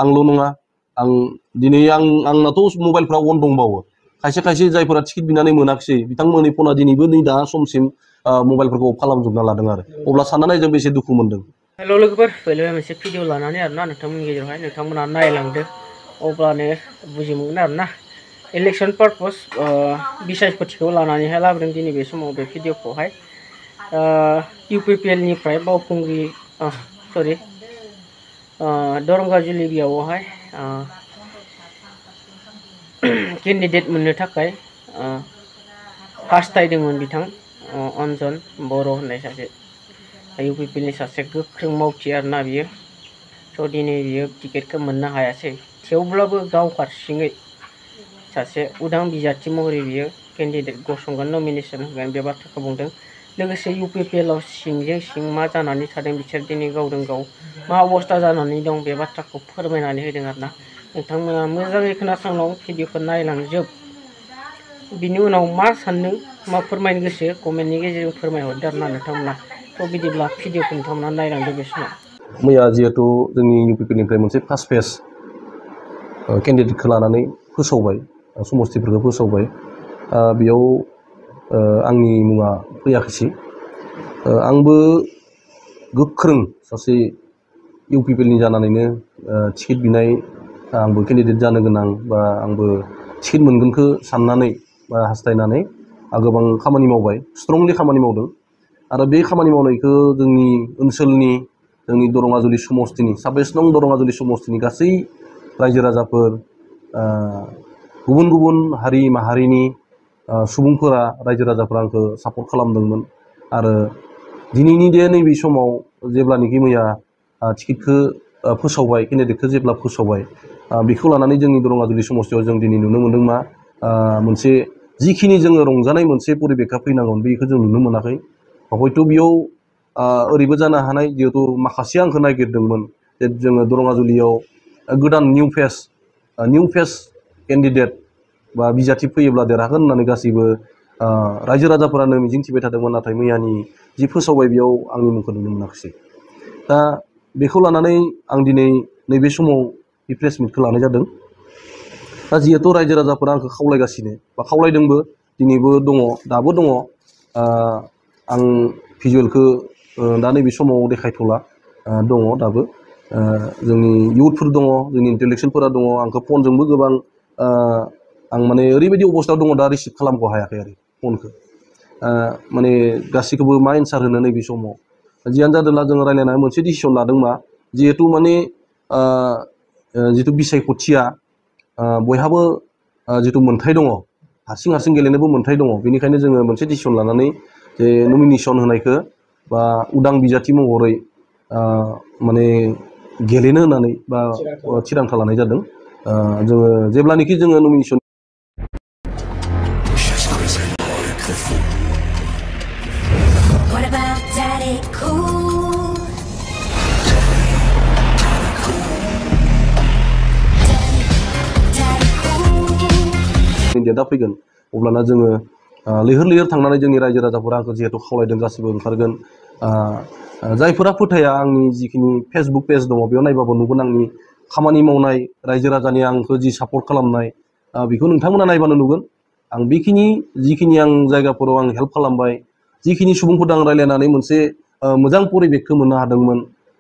आंल' नङा आं दिनै आंनाथ' मबाइलफ्रा अन दंबावो खायसे खायसे जायफोरा टिकेट बिनानै मोनाखिसै बिथांमोननि फना दिनैबो नै दा समसिम मबाइलफोरखौ अफ खालामजोबना लादों आरो अब्ला साननानै जों बेसे दुखु मोनदों। हेल' लोगोफोर फैलाय मोनसे भिडिअ लानानै आरोना नोंथांमोननि गेजेरावहाय नोंथांमोना नायलांदो अब्लानो बुजि मोनगोन आरोना इलेक्सन पारपस बिसायख'थिखौ लानानैहाय लाबोदों दिनै बे समाव बे भिडिअखौहाय UPPL निफ्राय बावखुंग्रि सरि दरंगाजुलि बेयावहाय केन्डिडेट मोननो थाखाय हास्थायदोंमोन बिथां अन्जन बर' होननाय सासे UPPL नि सासे गोख्रों मावथि आरोना बियो स' दिनै बियो टिकेटखौ मोननो हायासै थेवब्लाबो गाव हारसिङै सासे उदां बिजाथि महरै बियो केन्डिडेट गसंगोन नमिनेसन होगोन बे बाथ्राखौ बुंदों। लोगोसे UPPL आव सिंजों सिं मा जानानै थादों बिसोर दिनै गावजों गाव मा अबस्था जानानै दं बे बाथ्राखौ फोरमायनानै होदों आरोना नोंथांमोना मोजाङै खोनासंनांगौ भिडिअखौ नायलांजोब बिनि उनाव मा सानदों मा फोरमायनो गोसो कमेन्टनि गेजेरजों फोरमायहरदो आरोना नोंथांमोना थ' बिदिब्ला भिडिअखौ नोंथांमोना नायलांदो बे समाव। मैया जिहेतु जोंनि UPPL निफ्राय मोनसे फार्स्ट फेज केन्डिडेटखौ लानानै फोसावबाय समस्थिफोरखौ फोसावबाय बेयाव आंनि मुङा फैयाखैसै आंबो गोख्रों सासे UPPL नि जानानैनो टिकेट बिनाय आंबो केन्डिडेट जानो गोनां बा आंबो टिकेट मोनगोनखौ साननानै बा हास्थायनानै गोबां खामानि मावबाय स्ट्रंलि खामानि मावदों आरो बे खामानि मावनायखौ जोंनि ओनसोलनि जोंनि दरंगाजुलि समस्थिनि 26 नं दरंगाजुलि समस्थिनि गासै रायजो राजाफोर गुबुन गुबुन हारि माहारिनि सुबुंफोरा रायजो राजाफोरा आंखौ सापर्ट खालामदोंमोन आरो दिनैनि दे नैबे समाव जेब्लानोखि मैया टिकेटखौ फोसावबाय केन्डिडेटखौ जेब्ला फोसावबाय बेखौ लानानै जोंनि दरंगाजुलि समस्थियाव जों दिनै नुनो मोनदों मा मोनसे जिखिनि जोङो रंजानाय मोनसे परिबेखा फैनांगौमोन बेखौ जों नुनो मोनाखै हयथ' बेयाव ओरैबो जानो हानाय जिहेतु माखासे आंखौ नागिरदोंमोन जे जोङो दरंगाजुलियाव गोदान निउ फेस केन्डिडेट बा बिजाथि फैयोब्ला देरहागोन होननानै गासैबो रायजो राजाफोरानो मिजिंथिबाय थादोंमोन नाथाय मैयानि जि फोसावबाय बेयाव आंनि मुंखौ नुनो मोनाखिसै दा बेखौ लानानै आं दिनै नैबे समाव बे प्रेस मिटखौ लानाय जादों दा जिहेतु रायजो राजाफोरा आंखौ खावलायगासिनो बा खावलायदोंबो दिनैबो दङ दाबो दङ आं भिजुवेलखौ दा नैबे समाव देखायथ'ला दङ दाबो जोंनि इयुथफोर दङ जोंनि इन्टेलेक्सुवेलफोरा दङ आंखौ फनजोंबो गोबां आं माने ओरैबायदि अबस्थायाव दङ दा रिसिभ खालामख' हायाखै आरो फनखौ माने गासैखौबो मा एन्सार होनो नैबे समाव जियानो जादोंला जों रायज्लायनानै मोनसे डिसिसन लादों मा जिहेतु माने जिथु बिसायख'थिया बयहाबो जिथु मोन्थाय दङ हारसिं हारसिं गेलेनोबो मोन्थाय दङ बेनिखायनो जोङो मोनसे डिसिसन लानानै जे नमिनेसन होनायखौ बा उदां बिजाथि महरै माने गेलेनो होननानै बा थिरांथा लानाय जादों जोङो जेब्लानोखि जोङो नमिनेसन डेटआ फैगोन अब्लाना जोङो लैहोर लैहोर थांनानै जोंनि रायजो राजाफोरा आंखौ जिहेतु खावलायदों गासिबो ओंखारगोन जायफोरा फोथाया आंनि जिखिनि फेसबुक पेज दङ बेयाव नायबाबो नुगोन आंनि खामानि मावनाय रायजो राजानि आंखौ जि सापर्ट खालामनाय बेखौ नोंथांमोना नायबानो नुगोन आं बेखिनि जिखिनि आं जायगाफोराव आं हेल्प खालामबाय जिखिनि सुबुंफोरजों आं रायज्लायनानै मोनसे मोजां परिबेकखौ मोननो हादोंमोन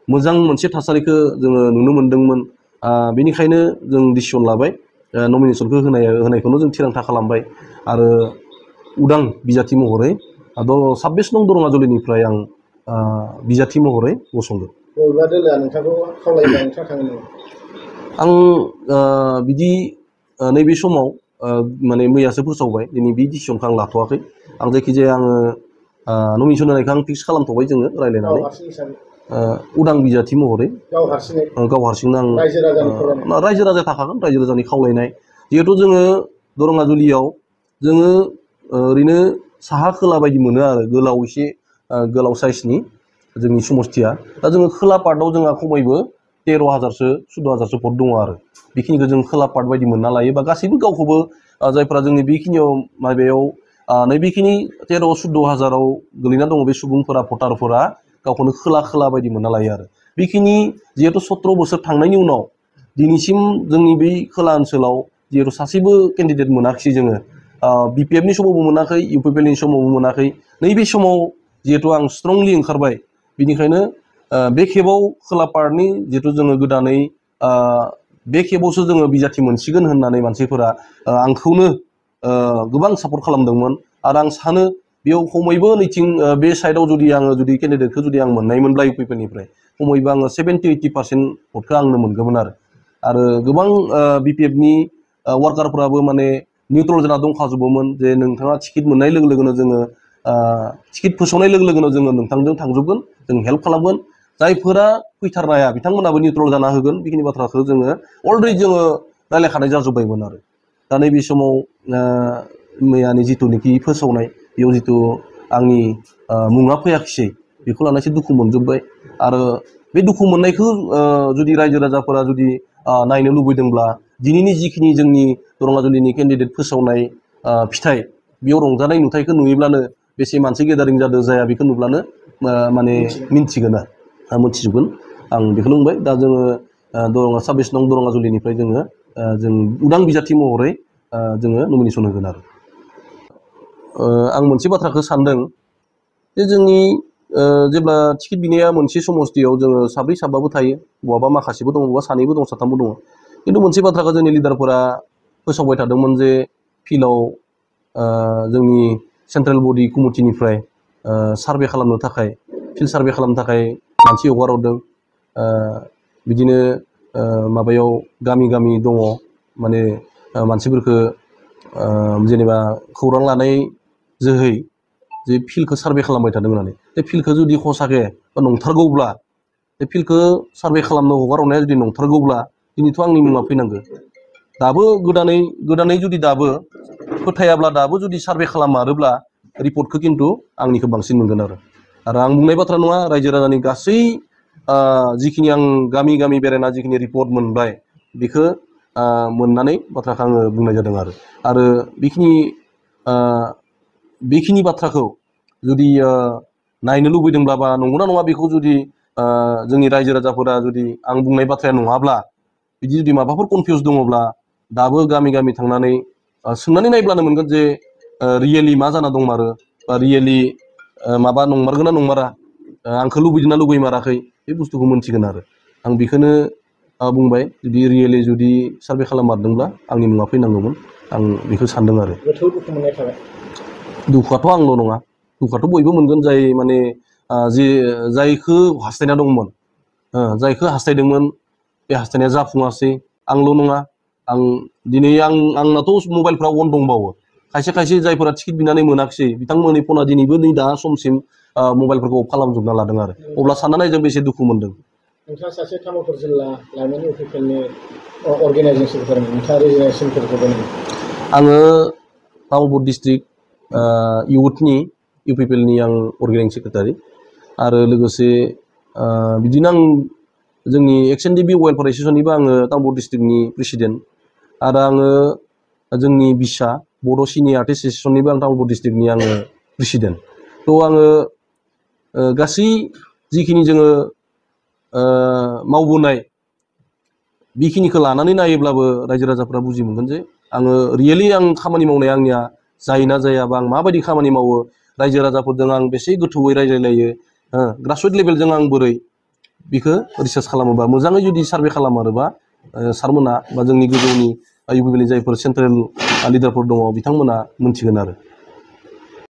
मोजां मोनसे थासारिखौ जोङो नुनो मोनदोंमोन बेनिखायनो जों डिसिसन लाबाय नमिनेसनखौ होनायखौनो जों थिरांथा खालामबाय आरो उदां बिजाथि महरै 26 नं दरंगाजुलिनिफ्राय आं बिजाथि महरै गसंगोन। बबेबा दोलोआ नोंथांखौ खावलायोब्ला नोंथाङा थांगोन नामा? आं बिदि नैबे समाव माने मैयासो फोसावबाय दिनै बे डिसिसनखौ आं लाथ'वाखै आं जायखिजाया आङो नमिनेसन होनायखौ आं फिक्स खालामथ'बाय जोङो रायज्लायनानै उदां बिजाथि महरै गाव हारसिंनो आं रायजो राजा थाखागोन रायजो राजानि खावलायनाय जिहेतु जोङो दरंगाजुलियाव जोङो ओरैनो साहा खोला बायदि मोनो आरो गोलाव एसे गोलाव साइसनि जोंनि समस्थिया दा जोङो खोला पार्टआव जोंहा खमैबो 13,000सो 14,000सो भट दङ आरो बेखिनिखौ जों खोला पार्ट बायदि मोनना लायो बा गासैबो गावखौबो जायफ्रा जोंनि बेखिनियाव माबायाव नैबेखिनि 13-14,000आव गोलैना दङ बे सुबुंफोरा भटारफोरा गावखौनो खोला बायदि मोनना लायो आरो बेखिनि जिहेतु 17 बोसोर थांनायनि उनाव दिनैसिम जोंनि बै खोला ओनसोलाव जिहेतु सासेबो केन्डिडेट मोनाखिसै जोङो बिपिएफनि समावबो मोनाखै इउपिपिएलनि समावबो मोनाखै नैबे समाव जिहेतु आं स्ट्रंलि ओंखारबाय बिनिखायनो बे खेबाव खोला पार्टनि जिहेतु जोङो गोदानै बे खेबावसो जोङो बिजाथि मोनसिगोन होननानै मानसिफोरा आंखौनो गोबां सापर्ट खालामदोंमोन आरो आं सानो बेयाव खमैबो नैथिं बे साइडआव जुदि केन्डिडेटखौ जुदि आं मोननायमोनब्ला इउपिपिएलनिफ्राय खमैबो आङो 70-80% भटखौ आंनो मोनगौमोन आरो गोबां बिपिएफनि वार्कारफोराबो माने निउट्रेल जाना दंखाजोबोमोन जे नोंथाङा टिकेट मोननाय लोगो लोगोनो जोङो टिकेट फोसावनाय लोगो लोगोनो जोङो नोंथांजों थांजोबगोन जों हेल्प खालामगोन जायफोरा फैथारनो हाया बिथांमोनाबो निउट्रेल जाना होगोन बेखिनि बाथ्राखौ जोङो अलरेडि जोङो रायज्लायखानाय जाजोब्बायमोन दा नैबे समाव मैयानि जिथुनिखि फोसावनाय बेयाव जिथु आंनि मुङा फैयाखिसै बेखौ लानानै एसे दुखु मोनजोब्बाय आरो बे दुखु मोननायखौ जुदि रायजो राजाफोरा जुदि नायनो लुबैदोंब्ला दिनैनि जिखिनि जोंनि दरंगाजुलिनि केन्डिडेट फोसावनाय फिथाइ बेयाव रंजानाय नुथायखौ नुयोब्लानो बेसे मानसि गेदारिं जादों जाया बेखौ नुब्लानो माने मिन्थिगोन मोनथिजोबगोन आं बेखौनो बुंबाय दा जोङो 26 नं दरंगाजुलिनिफ्राय जों उदां बिजाथि महरै जोङो नमिनेसन होगोन आं मोनसे बाथ्राखौ सानदों जे जोंनि जेब्ला टिकेट बिनाया मोनसे समस्थियाव जोङो साब्रै साबाबो थायो बहाबा माखासेबो दङ बहाबा सानैबो दं साथामबो दङ खिन्थु मोनसे बाथ्राखौ जोंनि लिडारफोरा फोसावबाय थादोंमोन जे फिल्डआव जोंनि सेन्ट्रेल बडि कमिटिनिफ्राय सार्भे खालामनो थाखाय फिल्ड सार्भे खालामनो थाखाय मानसि हगारहरदों बिदिनो माबायाव गामि गामि दङ माने मानसिफोरखौ जेनेबा खौरां लानाय जोहै जे फिल्डखौ सार्भे खालामबाय थादों होननानै बे फिल्डखौ जुदि खसाके बा नंथारगौब्ला बे फिल्डखौ सार्भे खालामनो हगारहरनाया जुदि नंथारगौब्ला दिनैथ' आंनि मुङा फैनांगौ दाबो गोदानै जुदि दाबो फोथायाब्ला दाबो जुदि सार्भे खालामारोब्ला रिपर्टखौ खिन्थु आंनिखौ बांसिन मोनगोन आरो आं बुंनाय बाथ्रा नङा रायजो राजानि गासै जिखिनि आं गामि गामि बेरायना जिखिनि रिपर्ट मोनबाय बेखौ मोननानै बाथ्राखौ आङो बुंनाय जादों आरो बेखिनि बाथ्राखौ जुदि नायनो लुबैदोंब्ला बा नंगौना नङा बेखौ जुदि जोंनि रायजो राजाफोरा जुदि आं बुंनाय बाथ्राया नङाब्ला बिदि जुदि माबाफोर कनफिउस दङब्ला दाबो गामि गामि थांनानै सोंनानै नायब्लानो मोनगोन जे रियेलि मा जाना दंमारो बा रियेलि माबा नंमारगोन ना नंमारा आंखौ लुबैदों ना लुबैमाराखै बे बुस्थुखौ मोनथिगोन आं बेखौनो बुंबाय जुदि रियेलि जुदि सार्भे खालाममारदोंब्ला आंनि मुङा फैनांगौमोन आं बेखौ सानदों आरो दुखु मोननाय थाबाय दुखुआथ' आंल' नङा दुखुआथ' बयबो मोनगोन जाय माने जायखौ हास्थायना दंमोन जायखौ हास्थायदोंमोन बे हास्थायनाया जाफुङासै आंल' नङा दिनै आंनाथ' मबाइलफ्रा अन दंबावो खायसे खायसे जायफोरा टिकेट बिनानै मोनाखिसै बिथांमोननि फना दिनैबो नै दा समसिम मबाइलफोरखौ अफ खालामजोबना लादों आरो अब्ला सानना नायजों बेसे दुखु मोनदों नोंथाङा सासे तामुलपुर जिल्ला लाइमोन इउपिपिएलनि अर्गेनाइजिं सेक्रेटारि नोंथाङा रिजिनेसनफोरखौ दङ आङो तामुलपुर डिस्ट्रिक्ट इउथनि इउपिपिएलनि आं अर्गेनाइजिं सेक्रेटारि आरो लोगोसे बिदिनो आं जोंनि एक्सएनडिबि वेलफेयार एसोसिएसननिबो आङो तामुलपुर डिस्ट्रिक्टनि प्रेसिडेन्ट आरो आङो जोंनि बिसा बड' सिनि आर्टिस्ट एसोसिएसननिबो आं तामुलपुर डिस्ट्रिक्टनि आङो प्रेसिडेन्ट थ' आङो गासै जिखिनि जोङो मावबोनाय बेखिनिखौ लानानै नायोब्लाबो रायजो राजाफ्रा बुजि मोनगोन जे आङो रियेलि आं खामानि मावनाया आंनिया जायोना जायाबा आं माबायदि खामानि मावो रायजो राजाफोरजों आं बेसे गोथौयै रायज्लायलायो ग्रासरुट लेभेलजों आं बोरै बेखौ रिसार्च खालामोबा मोजाङै जुदि सार्भे खालामारोबा सारमोना बा जोंनि गोजौनि इउपिपिएलनि जायफोर सेन्ट्रेल लिडारफोर दङ बिथांमोना मोनथिगोन आरो